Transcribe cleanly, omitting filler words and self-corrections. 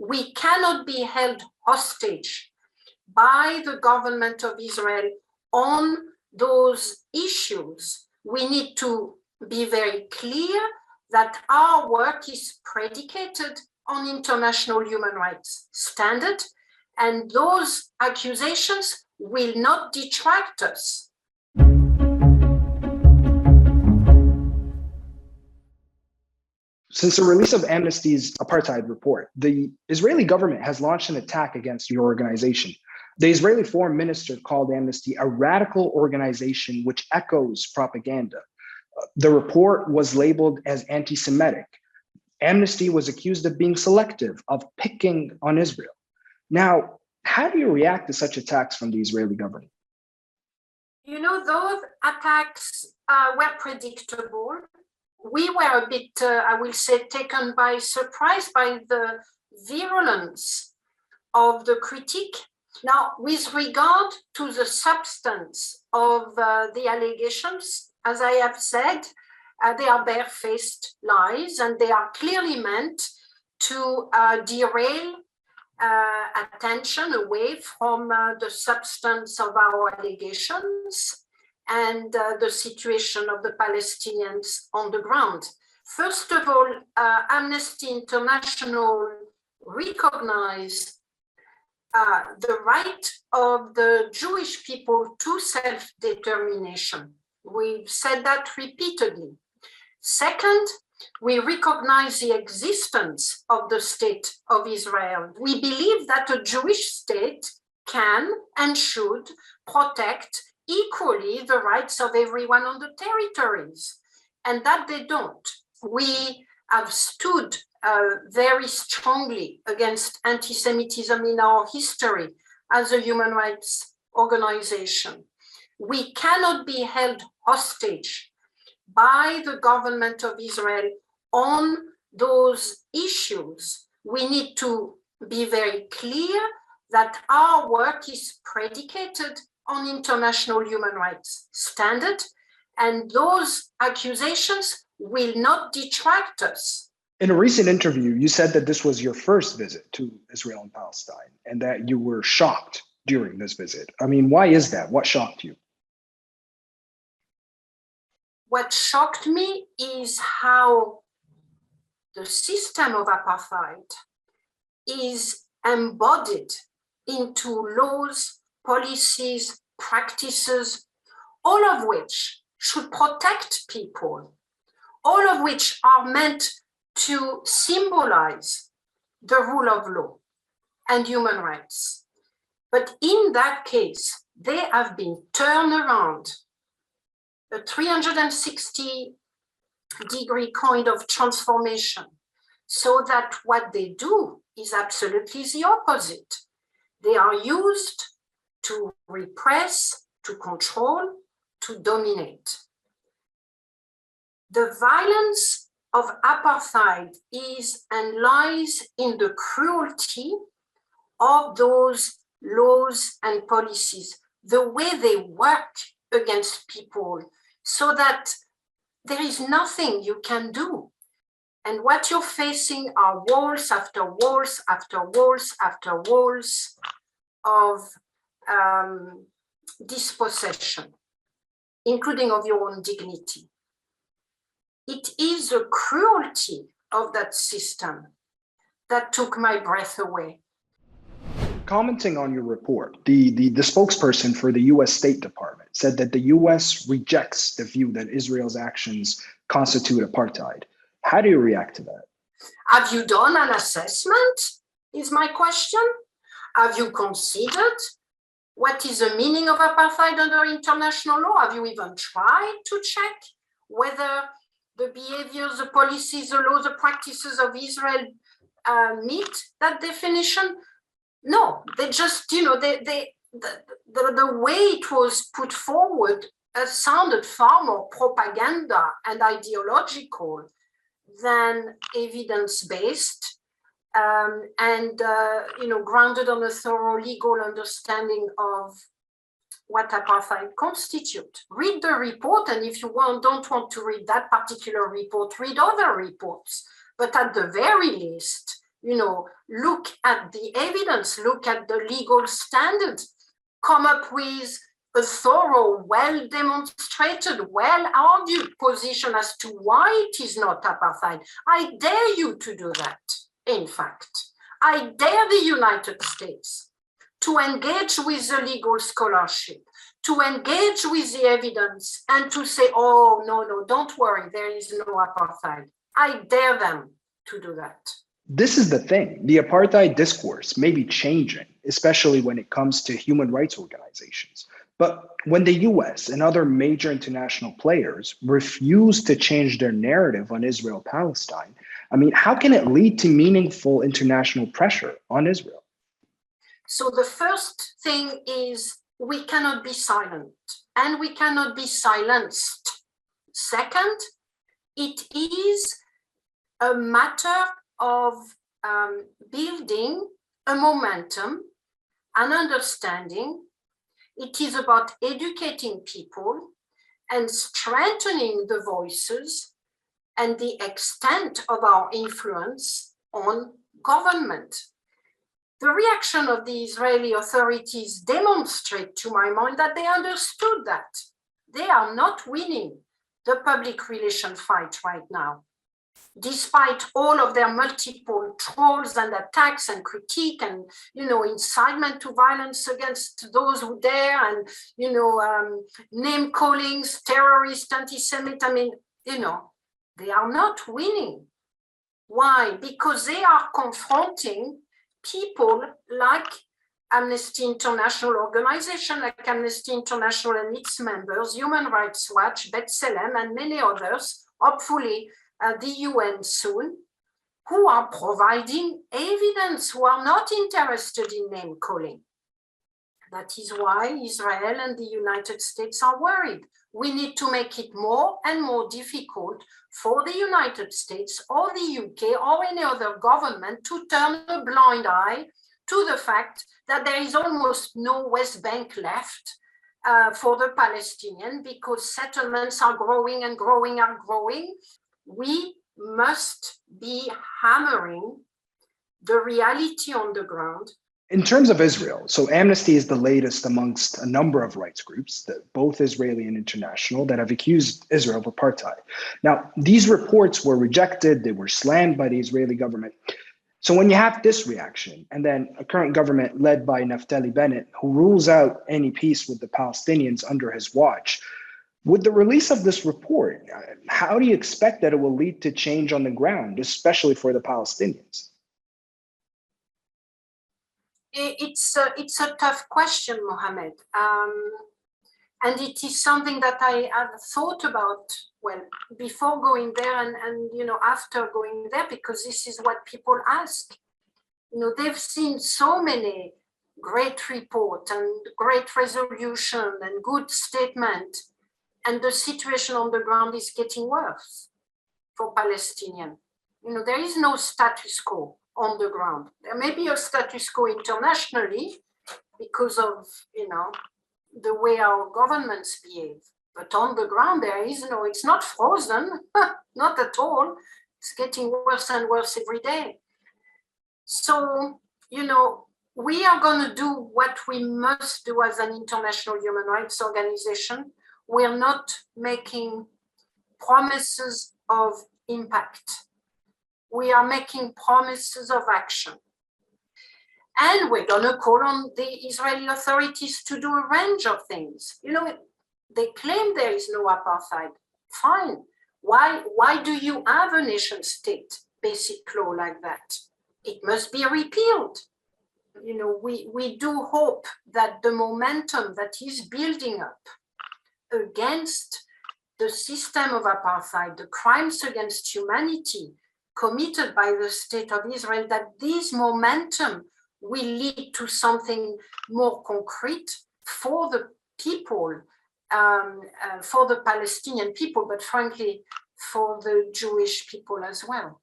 We cannot be held hostage by the government of Israel on those issues. We need to be very clear that our work is predicated on international human rights standard, and those accusations will not detract us. Since the release of Amnesty's apartheid report, the Israeli government has launched an attack against your organization. The Israeli foreign minister called Amnesty a radical organization which echoes propaganda. The report was labeled as anti-Semitic. Amnesty was accused of being selective, of picking on Israel. Now, how do you react to such attacks from the Israeli government? You know, those attacks were predictable. We were a bit, I will say, taken by surprise by the virulence of the critique. Now, with regard to the substance of the allegations, as I have said, they are barefaced lies, and they are clearly meant to derail attention away from the substance of our allegations and the situation of the Palestinians on the ground. First of all, Amnesty International recognized the right of the Jewish people to self-determination. We've said that repeatedly. Second, we recognize the existence of the state of Israel. We believe that a Jewish state can and should protect equally the rights of everyone on the territories, and that they don't. We have stood very strongly against anti-Semitism in our history as a human rights organization. We cannot be held hostage by the government of Israel on those issues. We need to be very clear that our work is predicated on international human rights standard, and those accusations will not detract us. In a recent interview, you said that this was your first visit to Israel and Palestine, and that you were shocked during this visit. I mean, why is that? What shocked you? What shocked me is how the system of apartheid is embodied into laws, policies, practices, all of which should protect people, all of which are meant to symbolize the rule of law and human rights. But in that case, they have been turned around, a 360-degree kind of transformation, so that what they do is absolutely the opposite. They are used to repress, to control, to dominate. The violence of apartheid is and lies in the cruelty of those laws and policies, the way they work against people, so that there is nothing you can do. And what you're facing are walls after walls after walls after walls of dispossession, including of your own dignity. It is the cruelty of that system that took my breath away. Commenting on your report, the spokesperson for the US State Department said that the US rejects the view that Israel's actions constitute apartheid. How do you react to that? Have you done an assessment, is my question? Have you considered what is the meaning of apartheid under international law? Have you even tried to check whether the behaviors, the policies, the laws, the practices of Israel meet that definition? No, they just, the way it was put forward sounded far more propaganda and ideological than evidence-based, and grounded on a thorough legal understanding of what apartheid constitutes. Read the report, and if you don't want to read that particular report, read other reports. But at the very least, look at the evidence, look at the legal standards, come up with a thorough, well-demonstrated, well-argued position as to why it is not apartheid. I dare you to do that, in fact. I dare the United States to engage with the legal scholarship, to engage with the evidence, and to say, oh, no, don't worry, there is no apartheid. I dare them to do that. This is the thing. The apartheid discourse may be changing, especially when it comes to human rights organizations. But when the US and other major international players refuse to change their narrative on Israel-Palestine, how can it lead to meaningful international pressure on Israel? So the first thing is we cannot be silent and we cannot be silenced. Second, it is a matter of building a momentum, an understanding. It is about educating people and strengthening the voices and the extent of our influence on government. The reaction of the Israeli authorities demonstrate, to my mind, that they understood that. They are not winning the public relations fight right now. Despite all of their multiple trolls and attacks and critique and, incitement to violence against those who dare and, name callings, terrorist, anti-Semite, they are not winning. Why? Because they are confronting people like Amnesty International organization, like Amnesty International and its members, Human Rights Watch, B'Tselem, and many others, hopefully the UN soon, who are providing evidence, who are not interested in name calling. That is why Israel and the United States are worried. We need to make it more and more difficult for the United States or the UK or any other government to turn a blind eye to the fact that there is almost no West Bank left for the Palestinians because settlements are growing and growing and growing. We must be hammering the reality on the ground. In terms of Israel, so Amnesty is the latest amongst a number of rights groups, both Israeli and international, that have accused Israel of apartheid. Now, these reports were rejected, they were slammed by the Israeli government. So when you have this reaction, and then a current government led by Naftali Bennett, who rules out any peace with the Palestinians under his watch, with the release of this report, how do you expect that it will lead to change on the ground, especially for the Palestinians? It's a tough question, Mohammed. And it is something that I have thought about, before going there and after going there, because this is what people ask. They've seen so many great reports and great resolution and good statement, and the situation on the ground is getting worse for Palestinians. There is no status quo on the ground. There may be a status quo internationally because of, the way our governments behave. But on the ground, there is it's not frozen, not at all. It's getting worse and worse every day. So, we are going to do what we must do as an international human rights organization. We're not making promises of impact. We are making promises of action. And we're going to call on the Israeli authorities to do a range of things. They claim there is no apartheid. Fine. Why do you have a nation state basic law like that? It must be repealed. We do hope that the momentum that is building up against the system of apartheid, the crimes against humanity committed by the state of Israel, that this momentum will lead to something more concrete for the people, for the Palestinian people, but frankly, for the Jewish people as well.